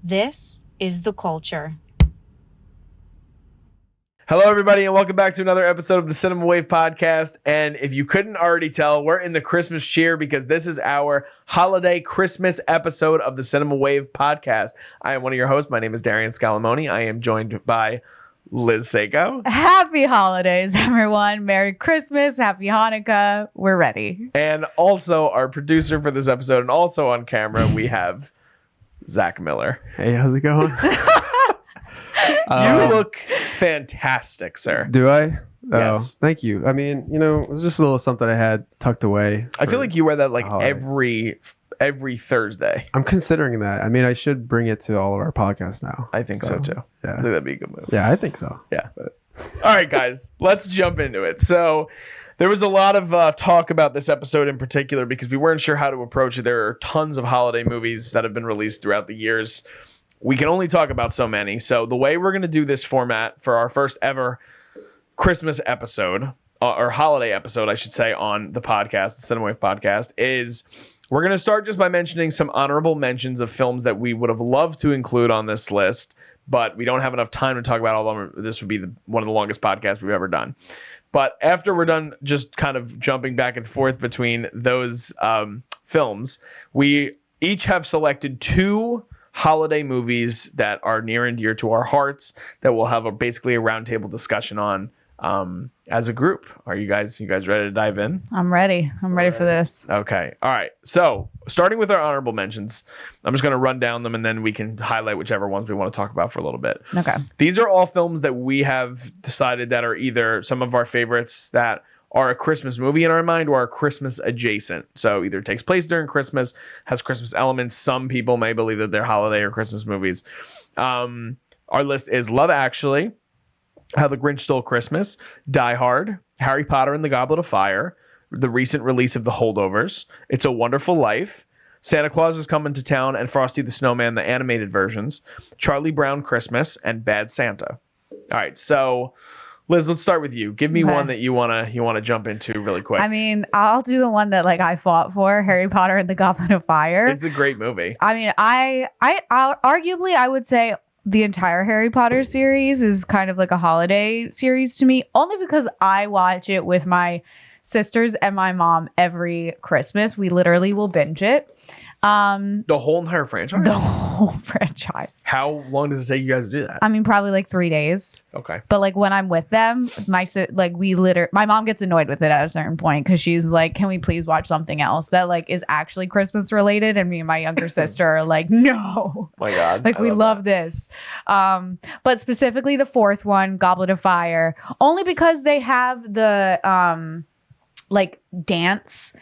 This is The Culture. Hello, everybody, and welcome back to another episode of the Cinema Wave podcast. And if you couldn't already tell, we're in the Christmas cheer because this is our holiday Christmas episode of the Cinema Wave podcast. I am one of your hosts. My name is Darian Scalamoni. I am joined by Liz Seiko. Happy holidays, everyone. Merry Christmas. Happy Hanukkah. We're ready. And also our producer for this episode, and also on camera, we have Zach Miller. Hey, how's it going? You look fantastic, sir. Do I? Yes. Thank you. I mean, it was just a little something I had tucked away. I feel like you wear that like holiday. every Thursday. I'm considering that. I mean, I should bring it to all of our podcasts now. I think so too. Yeah. I think that'd be a good move. Yeah, I think so. Yeah. All right, guys, let's jump into it. So there was a lot of talk about this episode in particular because we weren't sure how to approach it. There are tons of holiday movies that have been released throughout the years. We can only talk about so many. So the way we're going to do this format for our first ever Christmas episode, or holiday episode, I should say, on the podcast, the Cinema Wave podcast, is we're going to start just by mentioning some honorable mentions of films that we would have loved to include on this list, but we don't have enough time to talk about all of them. This would be one of the longest podcasts we've ever done. But after we're done just kind of jumping back and forth between those films, we each have selected two holiday movies that are near and dear to our hearts that we'll have basically a roundtable discussion on as a group. Are you guys ready to dive in? I'm ready. I'm ready for this. Okay. All right. So starting with our honorable mentions, I'm just going to run down them and then we can highlight whichever ones we want to talk about for a little bit. Okay. These are all films that we have decided that are either some of our favorites that are a Christmas movie in our mind or are Christmas adjacent. So either takes place during Christmas, has Christmas elements. Some people may believe that they're holiday or Christmas movies. Our list is Love Actually, How the Grinch Stole Christmas, Die Hard, Harry Potter and the Goblet of Fire, the recent release of The Holdovers, It's a Wonderful Life, Santa Claus is Coming to Town, and Frosty the Snowman, the animated versions, Charlie Brown Christmas, and Bad Santa. All right, so Liz, let's start with you. Give me one that you wanna jump into really quick. I mean, I'll do the one that I fought for, Harry Potter and the Goblet of Fire. It's a great movie. I mean, I arguably I would say the entire Harry Potter series is kind of like a holiday series to me, only because I watch it with my sisters and my mom every Christmas. We literally will binge it. The whole entire franchise? The whole franchise. How long does it take you guys to do that? I mean, probably 3 days. Okay. But when I'm with them, my mom gets annoyed with it at a certain point because she's like, "Can we please watch something else that is actually Christmas related?" And me and my younger sister are like, "No." My God. We love this. But specifically the fourth one, Goblet of Fire, only because they have the dance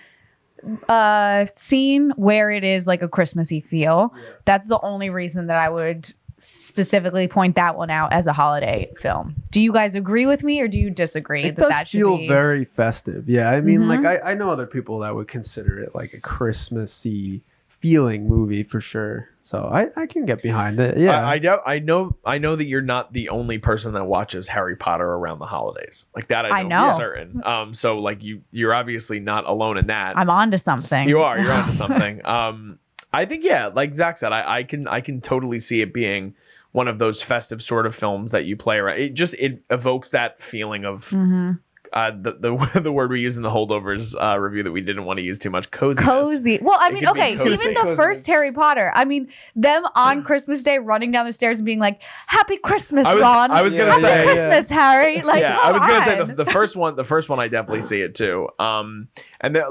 scene where it is a Christmassy feel. Yeah. That's the only reason that I would specifically point that one out as a holiday film. Do you guys agree with me or do you disagree? It does feel very festive. Yeah, I mean, I know other people that would consider it like a Christmassy feeling movie for sure. So I can get behind it. Yeah, I know that you're not the only person that watches Harry Potter around the holidays. That I know for certain. So you're obviously not alone in that. I'm onto something. You're onto something. I think like Zach said, I can totally see it being one of those festive sort of films that you play around. It evokes that feeling of the word we use in the Holdovers review that we didn't want to use too much, cozy. Well, I mean, okay, even the first Harry Potter, I mean, them on Christmas Day running down the stairs and being like, "Happy Christmas, Ron." I was gonna say Happy Christmas, Harry. I was gonna say the first one I definitely see it too. And then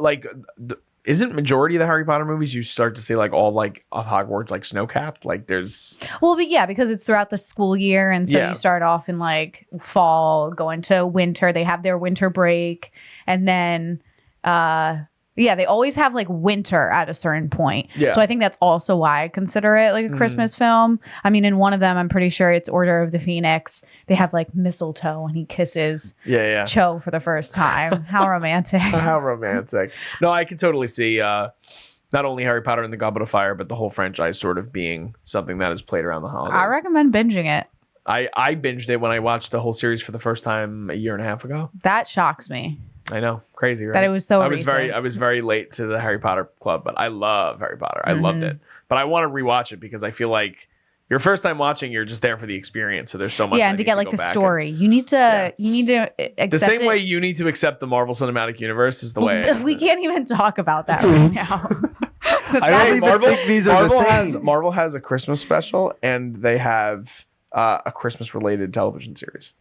isn't majority of the Harry Potter movies you start to see all of Hogwarts snow-capped? There's because it's throughout the school year, and so you start off in fall, go into winter. They have their winter break, and then they always have winter at a certain point. Yeah. So I think that's also why I consider it a Christmas film. I mean, in one of them, I'm pretty sure it's Order of the Phoenix. They have mistletoe and he kisses Cho for the first time. How romantic. How romantic. No, I can totally see not only Harry Potter and the Goblet of Fire, but the whole franchise sort of being something that is played around the holidays. I recommend binging it. I binged it when I watched the whole series for the first time a year and a half ago. That shocks me. I know, crazy, right? That it was so recent. I was very late to the Harry Potter club, but I love Harry Potter. I loved it, but I want to rewatch it because I feel like your first time watching, you're just there for the experience. So there's so much. Yeah, and to get like the story, you need to accept the same it. way you need to accept the Marvel Cinematic Universe is the way. We can't even talk about that right now. I don't even think these are the same. Marvel has a Christmas special, and they have a Christmas related television series.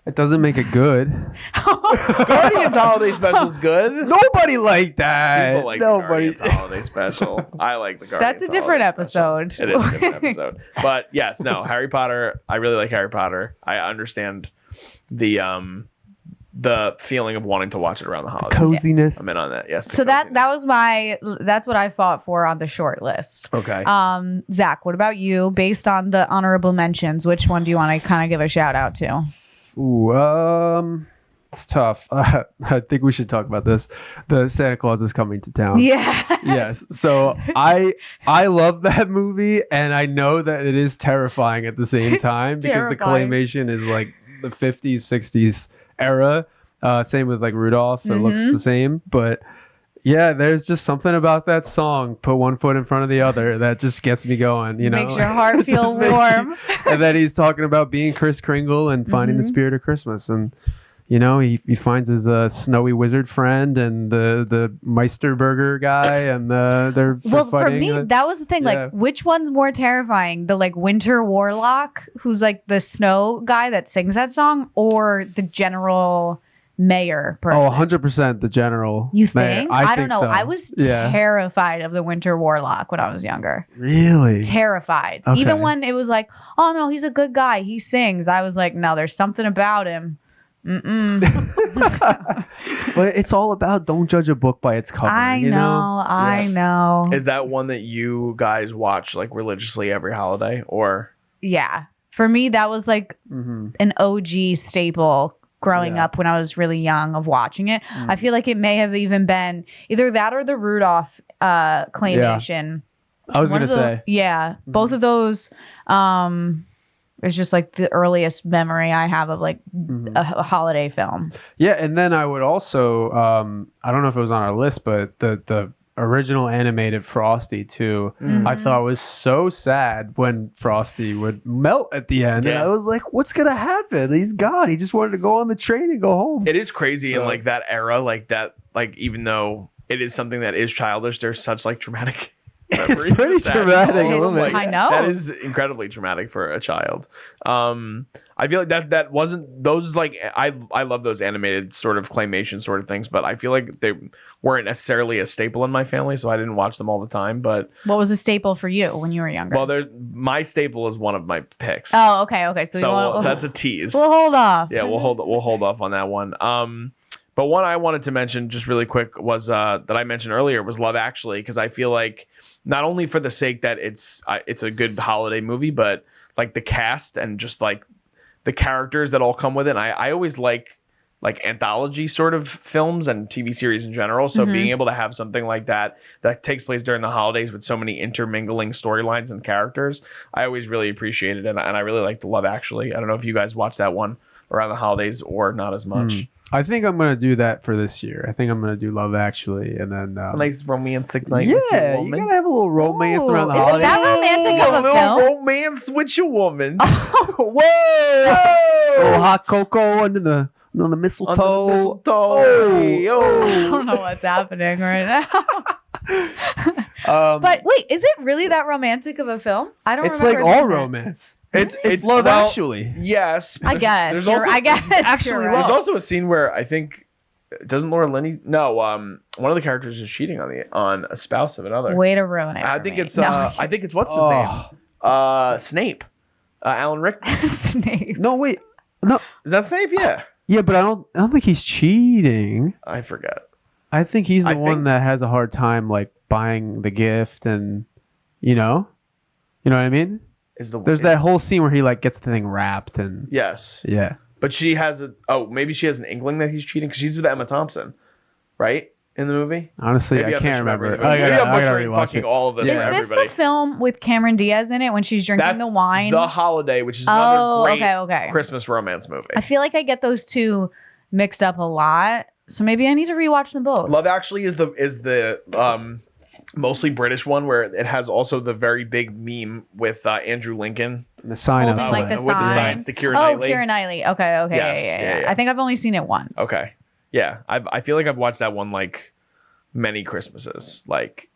It doesn't make it good. Guardians holiday special is good. Nobody liked that. People like the Guardians holiday special. I like the Guardians. That's a different episode. It is a different episode. But yes, no, Harry Potter. I really like Harry Potter. I understand the feeling of wanting to watch it around the holidays. Coziness. I'm in on that. Yes. So that's what I fought for on the short list. Okay. Zach, what about you? Based on the honorable mentions, which one do you want to kind of give a shout out to? Ooh, it's tough. I think we should talk about this. The Santa Claus is Coming to Town. Yes. So I love that movie, and I know that it is terrifying at the same time because the claymation is like the 50s, 60s era. Same with like Rudolph. It looks the same, but yeah, there's just something about that song, Put One Foot in Front of the Other, that just gets me going, you know. Makes your heart feel warm. And then he's talking about being Kris Kringle and finding the spirit of Christmas. And, you know, he finds his snowy wizard friend and the Meisterburger guy, and they're well, fighting. for me, that was the thing. Yeah. Like, which one's more terrifying? The like winter warlock, who's like the snow guy that sings that song, or the general mayor person? Oh, 100% the general. You mayor. think? I don't think know. so. I was terrified of the winter warlock when I was younger. Really? Terrified. Okay. Even when it was like, oh no, he's a good guy. He sings. I was like, no, there's something about him. But it's all about don't judge a book by its cover. I know. Is that one that you guys watch like religiously every holiday, or? Yeah. For me, that was like an OG staple growing up when I was really young of watching it. I feel like it may have even been either that or the Rudolph claymation. I was going to say. Yeah. Both of those is just like the earliest memory I have of like a holiday film. Yeah. And then I would also, I don't know if it was on our list, but the original animated Frosty too, I thought was so sad when Frosty would melt at the end. And I was like, what's gonna happen? He's gone. He just wanted to go on the train and go home. It is crazy in like that era, like that, like even though it is something that is childish, there's such like traumatic it's pretty traumatic. Like, I know. That is incredibly traumatic for a child. I feel like that wasn't those like I love those animated sort of claymation sort of things, but I feel like they weren't necessarily a staple in my family, so I didn't watch them all the time. But what was a staple for you when you were younger? Well, my staple is one of my picks. Oh, okay. So that's a tease. We'll hold off. Yeah, we'll hold off on that one. But one I wanted to mention just really quick was that I mentioned earlier was Love Actually, because I feel like not only for the sake that it's a good holiday movie, but like the cast and just like the characters that all come with it. I always like anthology sort of films and TV series in general. So being able to have something like that takes place during the holidays with so many intermingling storylines and characters, I always really appreciate it. And I really like the Love Actually. I don't know if you guys watch that one around the holidays or not as much. I think I'm gonna do that for this year. I think I'm gonna do Love Actually, and then a nice romantic night. Yeah, with your woman. you gotta have a little romance around the Isn't holidays. that romantic of a film? little romance with your woman. Whoa! Oh, hot cocoa under the mistletoe. Under the mistletoe. Oh. Hey, I don't know what's happening right now. But wait, is it really that romantic of a film? I don't. It's like remember all thinking that. romance. It's Love Actually. Yes, I guess. There's also, Actually, there's also a scene where I think doesn't Laura Linney? No, one of the characters is cheating on a spouse of another. Way to ruin it. I think it's what's his name? Snape. Alan Rickman. Snape. No, wait. No, is that Snape? Yeah. Yeah, but I don't think he's cheating. I forget. I think he's the one that has a hard time like buying the gift, and you know what I mean? There's that whole scene where he like gets the thing wrapped and yes, yeah. But she has maybe she has an inkling that he's cheating because she's with Emma Thompson, right? In the movie. Honestly, maybe I can't remember. Maybe I'm butchering fucking all of this for everybody. Is this the film with Cameron Diaz in it when she's drinking the wine? The Holiday, which is another great Christmas romance movie. I feel like I get those two mixed up a lot, so maybe I need to rewatch them both. Love Actually is the mostly British one where it has also the very big meme with Andrew Lincoln. The sign Holding, outside. like, the with the sign. signs to Keira Knightley. Keira Knightley. Okay. Yes, Yeah. I think I've only seen it once. Okay. Yeah. I feel like I've watched that one like many Christmases, like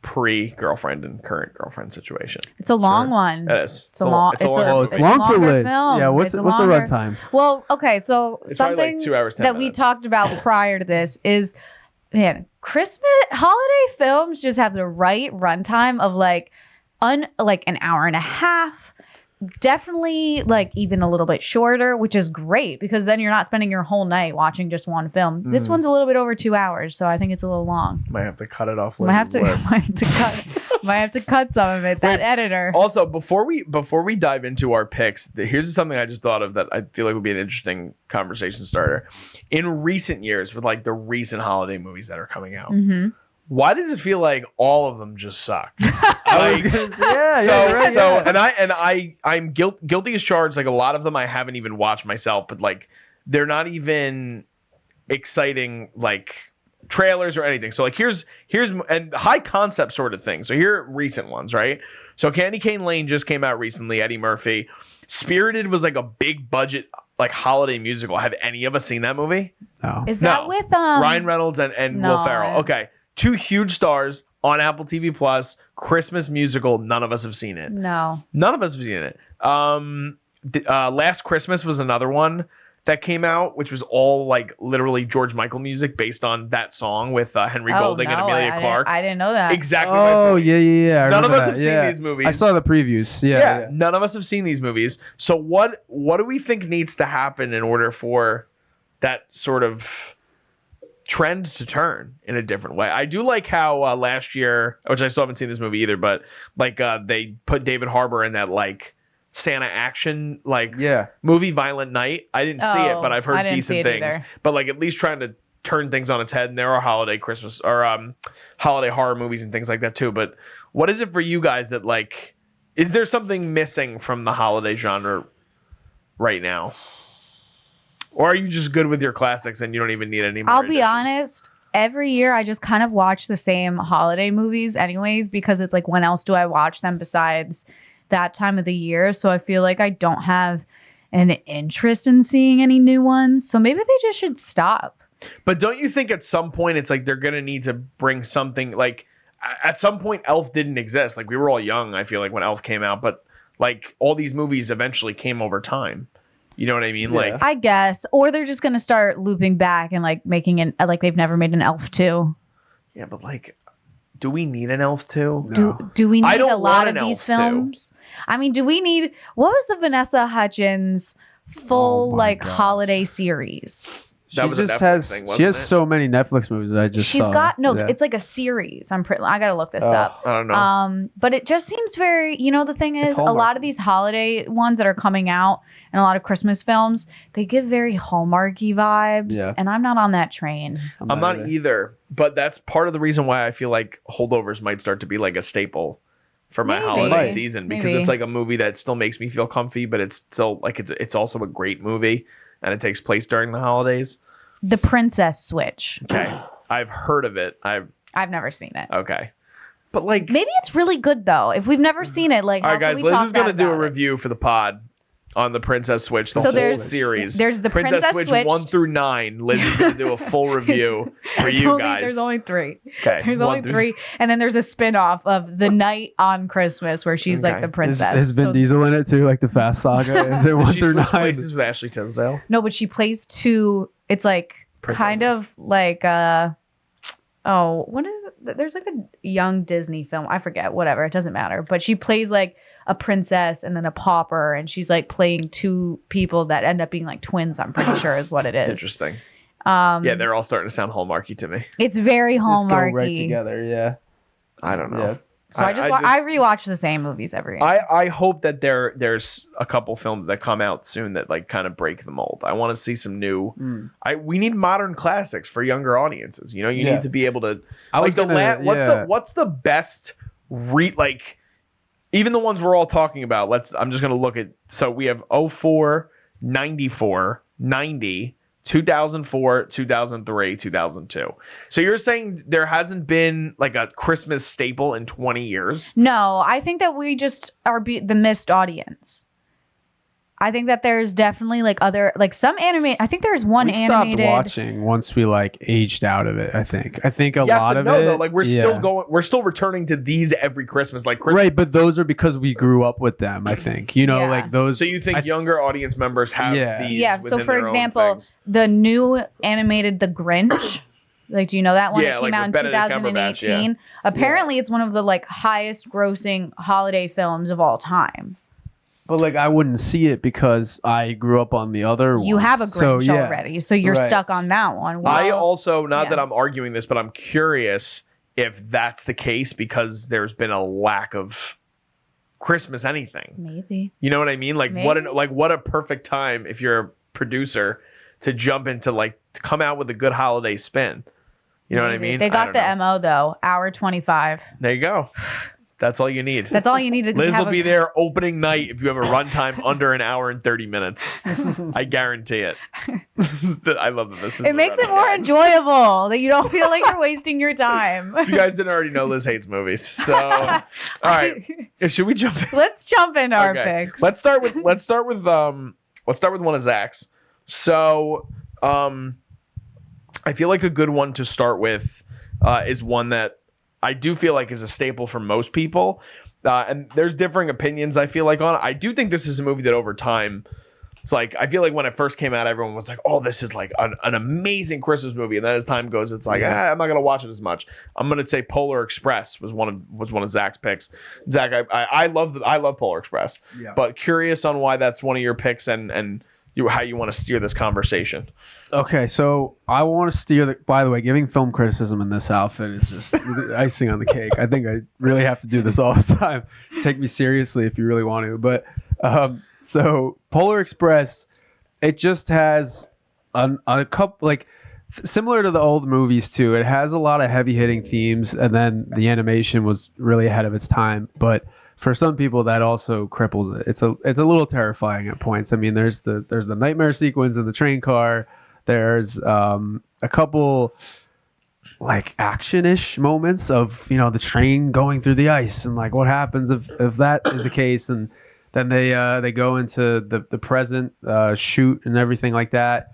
pre-girlfriend and current girlfriend situation. It's a long one. It is. It's a long. It's a longer Oh, it's movie. long for longer Liz. film. Yeah, what's It's the longer- runtime? Well, okay, so It's probably something like 2 hours, 10 that we minutes. talked about prior to this is, man, Christmas holiday films just have the right runtime of like an hour and a half. Definitely like even a little bit shorter, which is great because then you're not spending your whole night watching just one film. This one's a little bit over 2 hours, so I think it's a little long. Might have to cut it off. Might have Liz's to list. might have to cut some of it. That editor. Also, before we dive into our picks, here's something I just thought of that I feel like would be an interesting conversation starter. In recent years, with like the recent holiday movies that are coming out, why does it feel like all of them just suck? I was gonna say, I'm guilty as charged. Like a lot of them, I haven't even watched myself, but like they're not even exciting like trailers or anything. So like here's and high concept sort of thing. So here are recent ones, right? So Candy Cane Lane just came out recently. Eddie Murphy. Spirited was like a big budget like holiday musical. Have any of us seen that movie? No. Is that with Ryan Reynolds and no, Will Ferrell? Okay, two huge stars on Apple TV Plus. Christmas musical. None of us have seen it. No. None of us have seen it. Last Christmas was another one that came out, which was all like literally George Michael music based on that song with Henry Golding and Amelia Clark. I didn't know that. Exactly. Oh, yeah. None of us have seen these movies. I saw the previews. Yeah. None of us have seen these movies. So what do we think needs to happen in order for that sort of trend to turn in a different way? I do like how last year, which I still haven't seen this movie either, but like they put David Harbour in that like Santa action movie Violent Night. I didn't see it, but I've heard decent things. But like at least trying to turn things on its head. And there are holiday Christmas or holiday horror movies and things like that too. But what is it for you guys that like, is there something missing from the holiday genre right now? Or are you just good with your classics and you don't even need any more I'll be additions? honest. Every year I just kind of watch the same holiday movies anyways, because it's like, when else do I watch them besides that time of the year? So I feel like I don't have an interest in seeing any new ones. So maybe they just should stop. But don't you think at some point it's like they're going to need to bring something like at some point Elf didn't exist. Like we were all young, I feel like, when Elf came out, but like all these movies eventually came over time. You know what I mean? Yeah. Like I guess. Or they're just going to start looping back and like making it like they've never made an Elf 2. yeah, but like, do we need an Elf 2? No. Do we I need don't a lot want of an these Elf 2. films? I mean, do we need, what was the Vanessa Hudgens full Oh my like gosh. holiday series? That was a Netflix thing, wasn't she has it? so many Netflix movies that I just She's saw. got Yeah. it's like a series. I gotta look this up. I don't know. But it just seems very, the thing is, a Hallmark. lot of these holiday ones that are coming out and a lot of Christmas films, they give very Hallmarky vibes. Yeah. And I'm not on that train. I'm not either. But that's part of the reason why I feel like Holdovers might start to be like a staple for my Maybe. holiday Might. season, because Maybe. it's like a movie that still makes me feel comfy, but it's still like it's also a great movie and it takes place during the holidays. The Princess Switch. Okay. I've heard of it. I've never seen it. Okay. But like, Maybe it's really good though. If we've never seen it, like, all how right, can guys, we Liz talk is going to bad do a about it? review for the pod on the Princess Switch, the So whole there's- series. there's the Princess Switch. 1 through 9. Liz is going to do a full review for you guys. There's only 3. Okay. There's 1 only through- 3. And then there's a spin-off of The Night on Christmas where she's like Okay. the princess. Has Vin So- Diesel in it too, like the Fast Saga? Is it Does 1 she through switch 9? places with Ashley Tisdale? No, but she plays 2. It's like kind Princesses. of like what is it? There's like a young Disney film. I forget, whatever. It doesn't matter. But she plays like a princess and then a pauper, and she's like playing 2 people that end up being like twins, I'm pretty sure is what it is. Interesting. Yeah, they're all starting to sound Hallmarky to me. It's very Just go Hallmarky. right together. Yeah. I don't know. Yeah. So I rewatch the same movies every year. I hope that there's a couple films that come out soon that like kind of break the mold. I want to see some new. We need modern classics for younger audiences. You Yeah. need to be able to. I was what's the best like even the ones we're all talking about. I'm just gonna look at. So we have 04, 94, 90, 2004, 2003, 2002. So you're saying there hasn't been like a Christmas staple in 20 years? No, I think that we just are the missed audience. I think that there's definitely like other, like some anime. I think there's one we animated. stopped watching once we like aged out of it. I think a lot of it. Though, like we're still returning to these every Christmas, like Christmas. Right, but those are because we grew up with them. I think like those. So you think younger audience members have these? Yeah. So for example, the new animated The Grinch. Like, do you know that one? Yeah, it came out in 2018. Yeah. Apparently, it's one of the like highest grossing holiday films of all time. But like I wouldn't see it because I grew up on the other ones. You have a Grinch already, so you're stuck on that one. Well, I also, not that I'm arguing this, but I'm curious if that's the case because there's been a lack of Christmas anything. Maybe. You know what I mean? Like what a perfect time if you're a producer to jump into to come out with a good holiday spin. You know what I mean? They got the MO though. Hour 25. There you go. That's all you need. That's all you need to Liz will be there opening night if you have a runtime under an hour and 30 minutes. I guarantee it. I love that this is it makes it more enjoyable that you don't feel like you're wasting your time. If you guys didn't already know, Liz hates movies. So all right. Should we jump in? Let's jump into our picks. Let's start with one of Zach's. So I feel like a good one to start with is one that I do feel like is a staple for most people. And there's differing opinions, I feel like, on it. I do think this is a movie that over time, it's like, I feel like when it first came out, everyone was like, oh, this is like an amazing Christmas movie. And then as time goes, it's like, I'm not going to watch it as much. I'm going to say Polar Express was one of Zach's picks. Zach, I love Polar Express. Yeah. But curious on why that's one of your picks and how you want to steer this conversation. Okay, so I want to steer by the way, giving film criticism in this outfit is just icing on the cake. I think I really have to do this all the time. Take me seriously if you really want to. But so Polar Express, it just has a couple, like similar to the old movies too. It has a lot of heavy hitting themes, and then the animation was really ahead of its time. But for some people, that also cripples it. It's a little terrifying at points. I mean, there's the nightmare sequence in the train car. There's a couple like action-ish moments of the train going through the ice and like what happens if that is the case, and then they go into the present shoot and everything like that.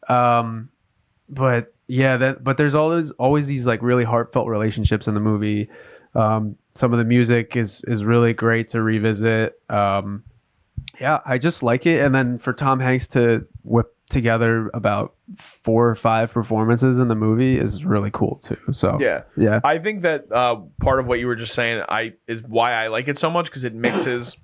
But there's always these like really heartfelt relationships in the movie. Some of the music is really great to revisit. I just like it. And then for Tom Hanks to whip together about 4 or 5 performances in the movie is really cool too. So yeah. I think that part of what you were just saying is why I like it so much, because it mixes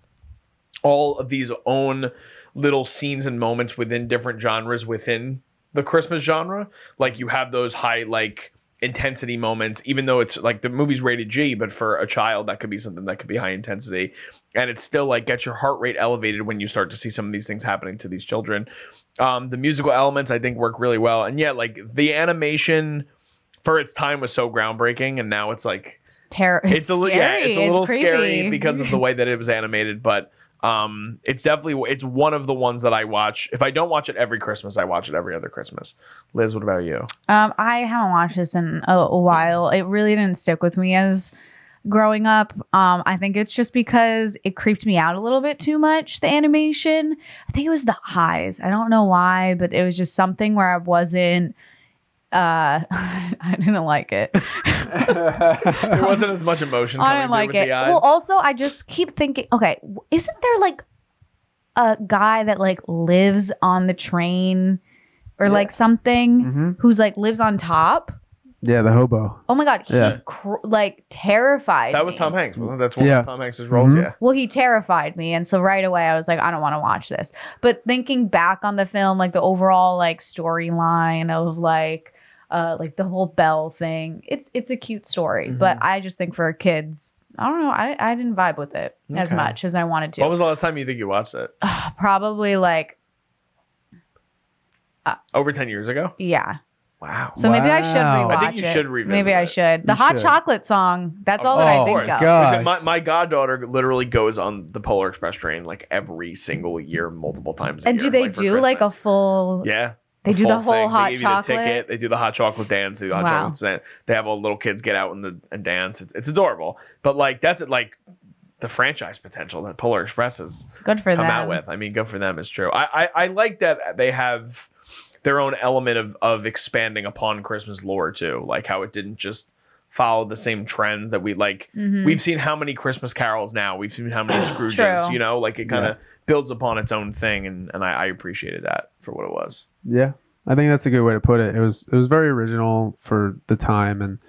all of these own little scenes and moments within different genres within the Christmas genre. Like you have those high like intensity moments, even though it's like the movie's rated G, but for a child that could be something that could be high intensity, and it's still like gets your heart rate elevated when you start to see some of these things happening to these children. The musical elements I think work really well, and like the animation for its time was so groundbreaking, and now it's like it's a little scary because of the way that it was animated, but it's one of the ones that I watch. If I don't watch it every Christmas, I watch it every other Christmas. Liz, what about you? I haven't watched this in a while. It really didn't stick with me as growing up. I think it's just because it creeped me out a little bit too much, the animation. I think it was the eyes. I don't know why, but it was just something where I wasn't I didn't like it. There wasn't as much emotion coming through with the eyes. Well, also I just keep thinking, okay, isn't there like a guy that like lives on the train or like something who's like lives on top? Yeah, the hobo. Oh my God, he like terrified That was me. Tom Hanks. Well, that's one of Tom Hanks' roles, Well, he terrified me, and so right away I was like, I don't want to watch this. But thinking back on the film, like the overall like storyline of like the whole Belle thing, it's a cute story, but I just think for kids, I don't know, I didn't vibe with it as much as I wanted to. When was the last time you think you watched it? Probably like over 10 years ago? Yeah. Wow. So maybe I should rewatch it. I think you should revisit Maybe I should. The hot chocolate song. That's all that I think of. Gosh. My goddaughter literally goes on the Polar Express train like every single year, multiple times a year. And do they do like a full... Yeah. They do the whole thing. hot They give you the chocolate. ticket. They do the hot chocolate dance. They do the hot chocolate dance. They have all the little kids get out and dance. It's adorable. But like that's it. Like the franchise potential that Polar Express has Good for come them. out with. I mean, good for them is true. I like that they have their own element of expanding upon Christmas lore too. Like how it didn't just follow the same trends that we like. We've seen how many Christmas carols now. We've seen how many Scrooges. You know, like it kind of builds upon its own thing, and I appreciated that for what it was. Yeah, I think that's a good way to put it. It was very original for the time, and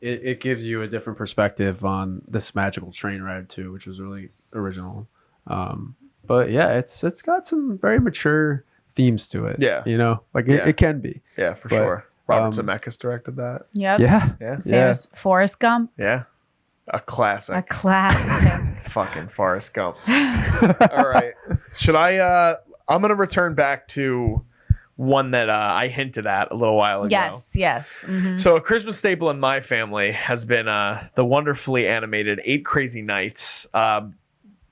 it gives you a different perspective on this magical train ride too, which was really original. But yeah, it's got some very mature themes to it. Yeah, you know, like it can be. Yeah, for sure. Robert Zemeckis directed that. Yep. Yeah. Same as Forrest Gump. Yeah. A classic. A classic. Fucking Forrest Gump. All right. Should I I'm gonna return back to one that I hinted at a little while ago. Yes. Mm-hmm. So a Christmas staple in my family has been the wonderfully animated 8 Crazy Nights,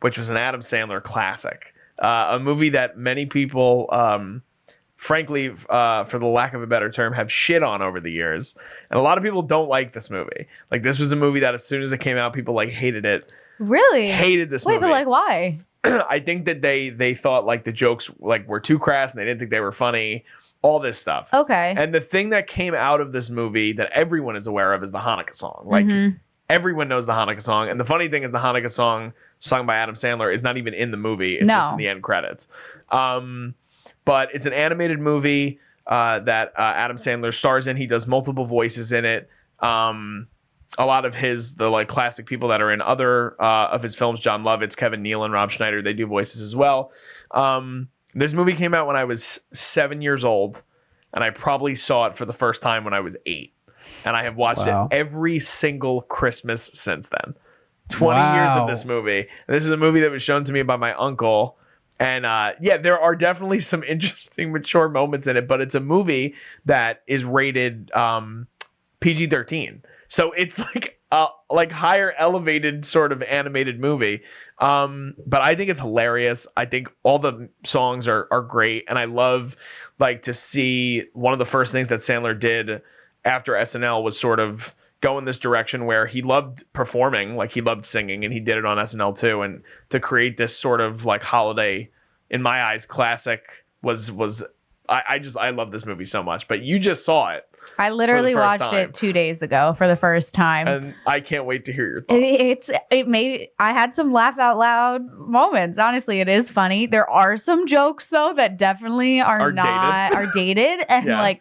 which was an Adam Sandler classic. A movie that many people frankly, for the lack of a better term, have shit on over the years. And a lot of people don't like this movie. Like, this was a movie that as soon as it came out, people, like, hated it. Really? Hated this movie. Wait, but, like, why? I think that they thought, like, the jokes, like, were too crass and they didn't think they were funny. All this stuff. Okay. And the thing that came out of this movie that everyone is aware of is the Hanukkah song. Like, everyone knows the Hanukkah song. And the funny thing is the Hanukkah song sung by Adam Sandler is not even in the movie. It's just in the end credits. But it's an animated movie that Adam Sandler stars in. He does multiple voices in it. A lot of the like classic people that are in other of his films, John Lovitz, Kevin Nealon, Rob Schneider, they do voices as well. This movie came out when I was 7 years old, and I probably saw it for the first time when I was 8. And I have watched it every single Christmas since then. 20 years of this movie. And this is a movie that was shown to me by my uncle. And there are definitely some interesting mature moments in it, but it's a movie that is rated PG-13. So it's like higher elevated sort of animated movie. But I think it's hilarious. I think all the songs are great. And I love like to see one of the first things that Sandler did after SNL was sort of go in this direction where he loved performing, like he loved singing, and he did it on SNL too. And to create this sort of like holiday, in my eyes, classic I love this movie so much. But you just saw it. I literally watched it 2 days ago for the first time. And I can't wait to hear your thoughts. I had some laugh out loud moments. Honestly, it is funny. There are some jokes though that definitely are dated and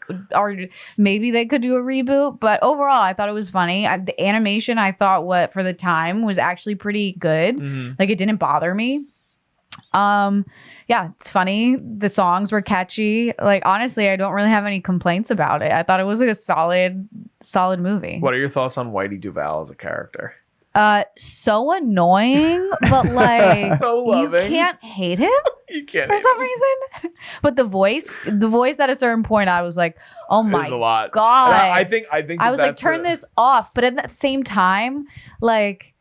maybe they could do a reboot. But overall, I thought it was funny. The animation I thought for the time was actually pretty good. Mm-hmm. Like it didn't bother me. Yeah, it's funny. The songs were catchy. Like, honestly, I don't really have any complaints about it. I thought it was like a solid movie. What are your thoughts on Whitey Duvall as a character? So annoying, but like so loving. You can't hate him. You can't for some reason. But the voice at a certain point, I was like, oh my god. I think I was like, turn this off. But at that same time, like,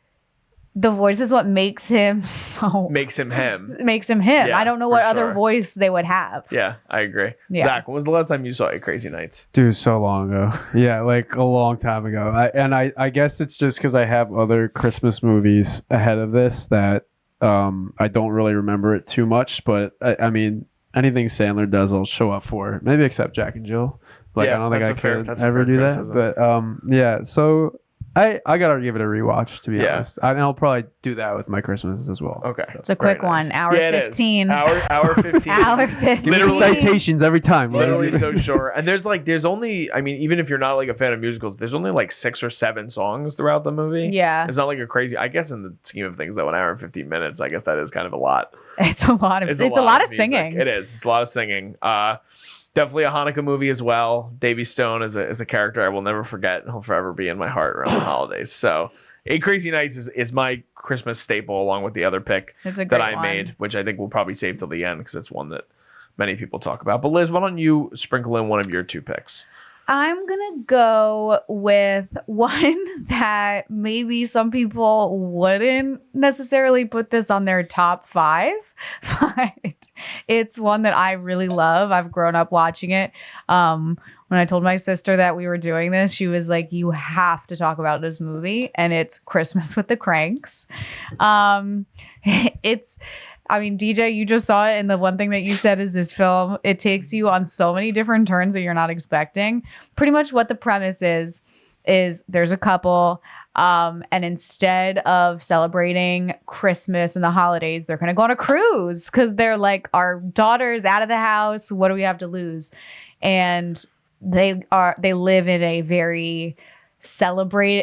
the voice is what makes him him. Yeah, I don't know what other voice they would have. Yeah, I agree. Yeah. Zach, when was the last time you saw 8 Crazy Nights? Dude, so long ago. Yeah, like a long time ago. I guess it's just because I have other Christmas movies ahead of this that I don't really remember it too much. But I mean, anything Sandler does, I'll show up for. Maybe except Jack and Jill. Like, I don't think I could ever do that. But yeah, so I gotta give it a rewatch, to be honest. And I'll probably do that with my Christmas as well. Okay, it's a quick one. Hour 15. Hour 15. Hour 15. Literally citations every time. Literally so short. And there's only, I mean, even if you're not like a fan of musicals, there's only like 6 or 7 songs throughout the movie. Yeah, it's not like a crazy. I guess in the scheme of things, though, an hour and 15 minutes, I guess that is kind of a lot. It's a lot of. It's a lot of singing. It is. It's a lot of singing. Definitely a Hanukkah movie as well. Davy Stone is a character I will never forget. He'll forever be in my heart around the holidays. So 8 Crazy Nights is my Christmas staple, along with the other pick that I made, which I think we'll probably save till the end because it's one that many people talk about. But Liz, why don't you sprinkle in one of your 2 picks? I'm going to go with one that maybe some people wouldn't necessarily put this on their top 5, but it's one that I really love. I've grown up watching it. When I told my sister that we were doing this, she was like, you have to talk about this movie. And it's Christmas with the Cranks. DJ, you just saw it. And the one thing that you said is this film, it takes you on so many different turns that you're not expecting. Pretty much what the premise is there's a couple, and instead of celebrating Christmas and the holidays, they're going to go on a cruise because they're like, our daughter's out of the house. What do we have to lose? And they live in a very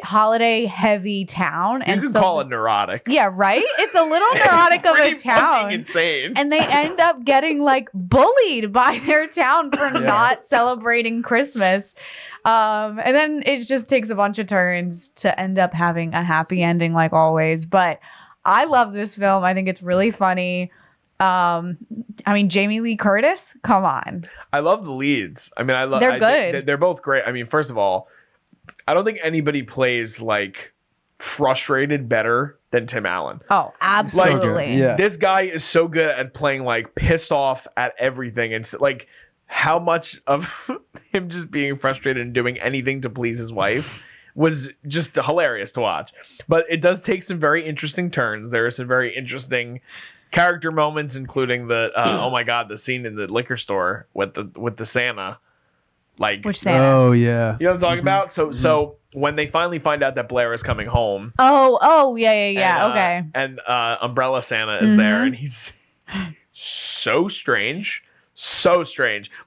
holiday heavy town. You can call it neurotic. Yeah, right? It's a little neurotic of a town. Insane. And they end up getting like bullied by their town for not celebrating Christmas. And then it just takes a bunch of turns to end up having a happy ending like always. But I love this film. I think it's really funny. Jamie Lee Curtis, come on. I love the leads. They're good. They're both great. First of all, I don't think anybody plays like frustrated better than Tim Allen. Oh, absolutely. This guy is so good at playing like pissed off at everything, and like how much of him just being frustrated and doing anything to please his wife was just hilarious to watch. But it does take some very interesting turns. There are some very interesting character moments, including the oh my god, the scene in the liquor store with the Santa. Like, which Santa? Oh yeah, you know what I'm talking about. So when they finally find out that Blair is coming home. Oh yeah. And, okay. And Umbrella Santa is there, and he's so strange.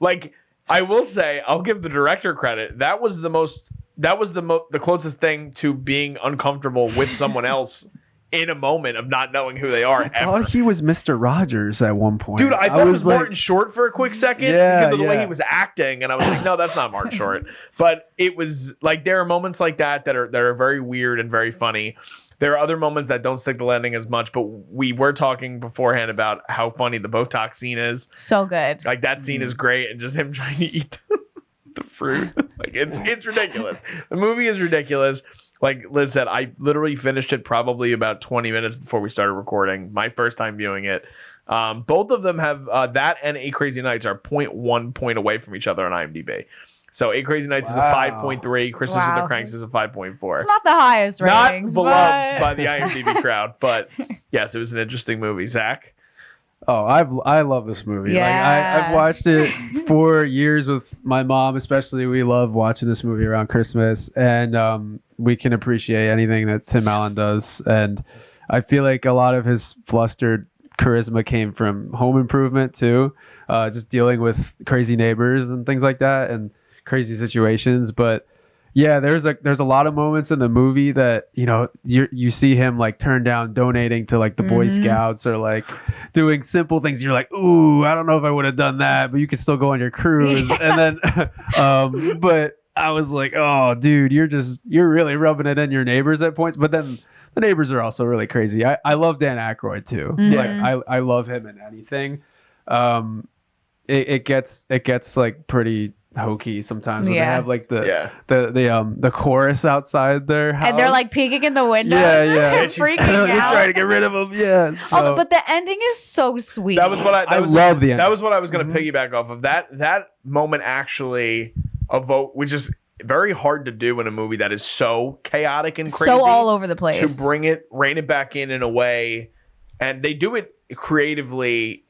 Like, I will say, I'll give the director credit. That was the closest thing to being uncomfortable with someone else in a moment of not knowing who they are. I thought he was Mr. Rogers at one point. Dude, I thought it was Martin Short for a quick second because of the way he was acting, and I was like, no, that's not Martin Short. But it was like, there are moments like that are very weird and very funny. There are other moments that don't stick the landing as much, but we were talking beforehand about how funny the Botox scene is. So good. Like, that scene is great, and just him trying to eat the fruit. Like, it's ridiculous. The movie is ridiculous. Like Liz said, I literally finished it probably about 20 minutes before we started recording. My first time viewing it. Both of them have that, and 8 Crazy Nights are 0.1 point away from each other on IMDb. So 8 Crazy Nights is a 5.3. Christmas with the Cranks is a 5.4. It's not the highest ratings. Not beloved by the IMDb crowd, but yes, it was an interesting movie. Zach? Oh, I love this movie. Yeah. I've watched it for years with my mom, especially. We love watching this movie around Christmas, and we can appreciate anything that Tim Allen does. And I feel like a lot of his flustered charisma came from Home Improvement too, just dealing with crazy neighbors and things like that, and crazy situations. But yeah, there's a lot of moments in the movie that, you know, you see him like turn down donating to like the Boy Scouts, or like doing simple things. You're like, ooh, I don't know if I would have done that, but you can still go on your cruise. And then but I was like, oh dude, you're really rubbing it in your neighbors at points. But then the neighbors are also really crazy. I love Dan Aykroyd too. Like I love him in anything. It gets like pretty hokey sometimes when they have like the chorus outside their house, and they're like peeking in the window. Yeah. Freaking out. They're trying to get rid of them. Yeah. So. But the ending is so sweet. That was what I love the ending. That was what I was going to piggyback off of. That moment actually evoked, which is very hard to do in a movie that is so chaotic and crazy, so all over the place, to rein it back in a way, and they do it creatively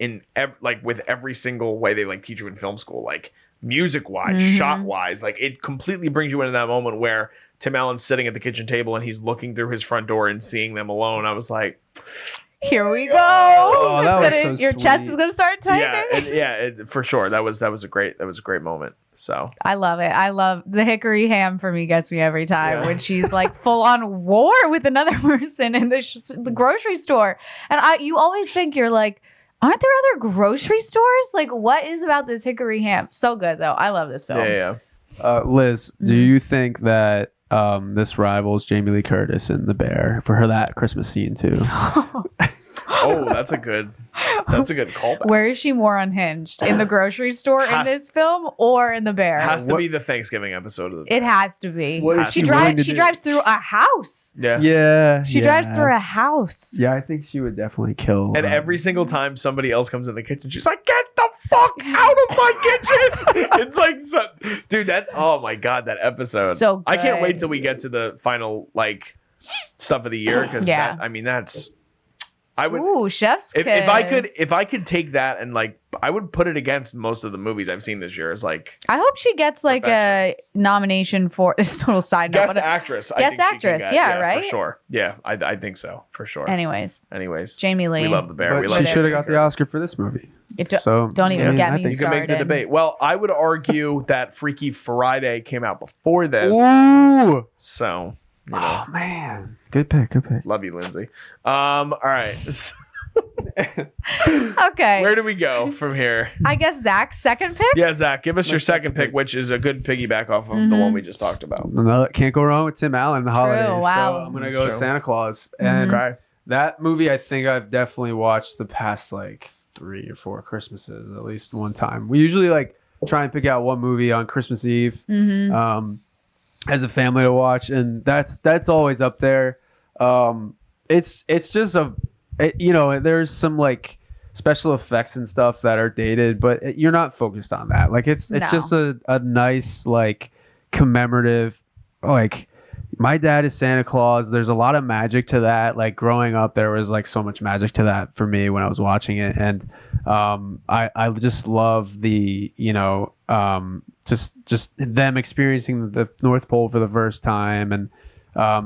with every single way they like teach you in film school, like music wise, shot wise. Like, it completely brings you into that moment where Tim Allen's sitting at the kitchen table and he's looking through his front door and seeing them alone. I was like, here we go. Oh, your chest is gonna start tightening. For sure. That was a great moment. So I love it. I love the hickory ham. For me, gets me every time when she's like full on war with another person in the grocery store, and you always think, you're like, aren't there other grocery stores? Like, what is about this hickory ham? So good though. I love this film. Yeah. Liz, do you think that this rivals Jamie Lee Curtis in The Bear for that Christmas scene too? Oh, that's a good. That's a good callback. Where is she more unhinged? In the grocery store in this film or in the bear? Has to be the Thanksgiving episode of the It has to be. What is she she drives through a house. Yeah. She drives through a house. Yeah, I think she would definitely kill. And every single time somebody else comes in the kitchen, she's like, "Get the fuck out of my kitchen!" It's like, dude, oh my god, that episode. So good. I can't wait till we get to the final like stuff of the year because that's. I would. Ooh, chef's kiss. If I could take that and like, I would put it against most of the movies I've seen this year. It's like, I hope she gets like a nomination for this. Total side note. Guest actress. Guest actress. Yeah, right. For sure. Yeah, I think so. For sure. Anyways, Jamie Lee. We love the bear. But she should have got the Oscar for so don't even get me you started. can make the debate. Well, I would argue that Freaky Friday came out before this. Ooh. So. Oh man, good pick. Love you, Lindsay. All right. Okay. Where do we go from here? I guess Zach's second pick. Yeah, Zach, give us your second pick, which is a good piggyback off of the one we just talked about. No, can't go wrong with Tim Allen. The holidays. Wow. So I'm gonna go with Santa Claus. And that movie, I think I've definitely watched the past like 3 or 4 Christmases at least one time. We usually like try and pick out one movie on Christmas Eve. As a family to watch, and that's always up there. It's just there's some like special effects and stuff that are dated, but you're not focused on that. Like it's just a nice like commemorative, like my dad is Santa Claus. There's a lot of magic to that. Like growing up, there was like so much magic to that for me when I was watching it, and I just love the just them experiencing the North Pole for the first time, and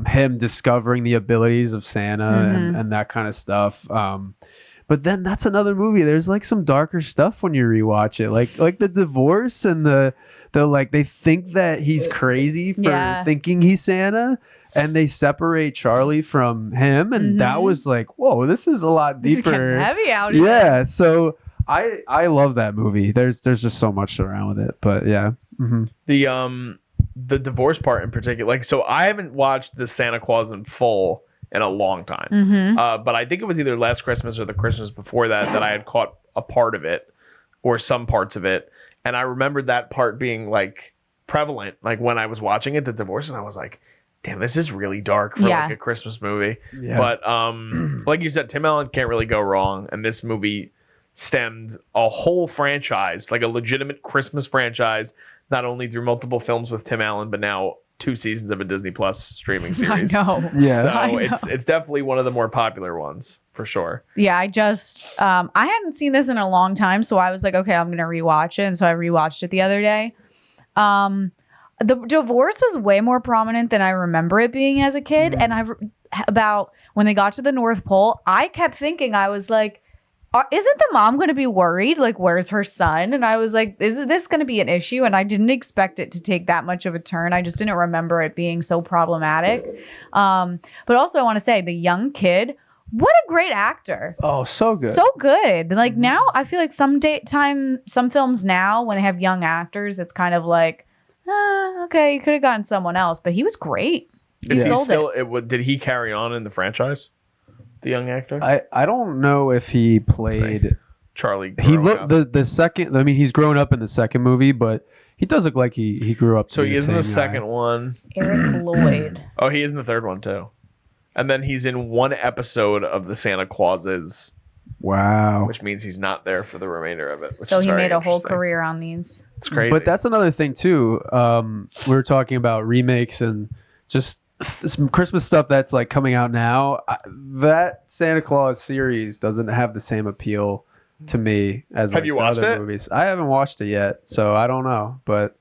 him discovering the abilities of Santa and that kind of stuff. But then that's another movie. There's like some darker stuff when you rewatch it, like the divorce and the like they think that he's crazy for thinking he's Santa, and they separate Charlie from him, and that was like, whoa, this is a lot deeper. This is heavy out here. Yeah, so I love that movie. There's just so much around with it, but yeah. The divorce part in particular, like, so I haven't watched the Santa Claus in full in a long time, but I think it was either last Christmas or the Christmas before that I had caught a part of it or some parts of it, and I remembered that part being like prevalent, like when I was watching it, the divorce, and I was like, damn, this is really dark for like a Christmas movie. But like you said, Tim Allen can't really go wrong, and this movie stemmed a whole franchise, like a legitimate Christmas franchise, not only through multiple films with Tim Allen, but now 2 seasons of a Disney Plus streaming series. I know. Yeah. So it's definitely one of the more popular ones for sure. Yeah, I just I hadn't seen this in a long time, so I was like, okay, I'm gonna rewatch it, and so I rewatched it the other day. The divorce was way more prominent than I remember it being as a kid, and about when they got to the North Pole, I kept thinking, I was like, isn't the mom going to be worried? Like, where's her son? And I was like, is this going to be an issue? And I didn't expect it to take that much of a turn. I just didn't remember it being so problematic. But also I want to say the young kid, what a great actor. Oh, so good. So good. Like now I feel like some films now when they have young actors, it's kind of like, okay, you could have gotten someone else, but he was great. Is he still, did he carry on in the franchise? The young actor? I don't know if he played Charlie. He looked the second. I mean, he's grown up in the second movie, but he does look like he grew up. So he is in the second one. Eric Lloyd. Oh, he is in the third one too, and then he's in one episode of the Santa Clauses. Wow. Which means he's not there for the remainder of it. So he made a whole career on these. It's crazy. But that's another thing too. We were talking about remakes and just some Christmas stuff that's like coming out now. That Santa Claus series doesn't have the same appeal to me as have you watched other it? Movies. I haven't watched it yet, so I don't know. But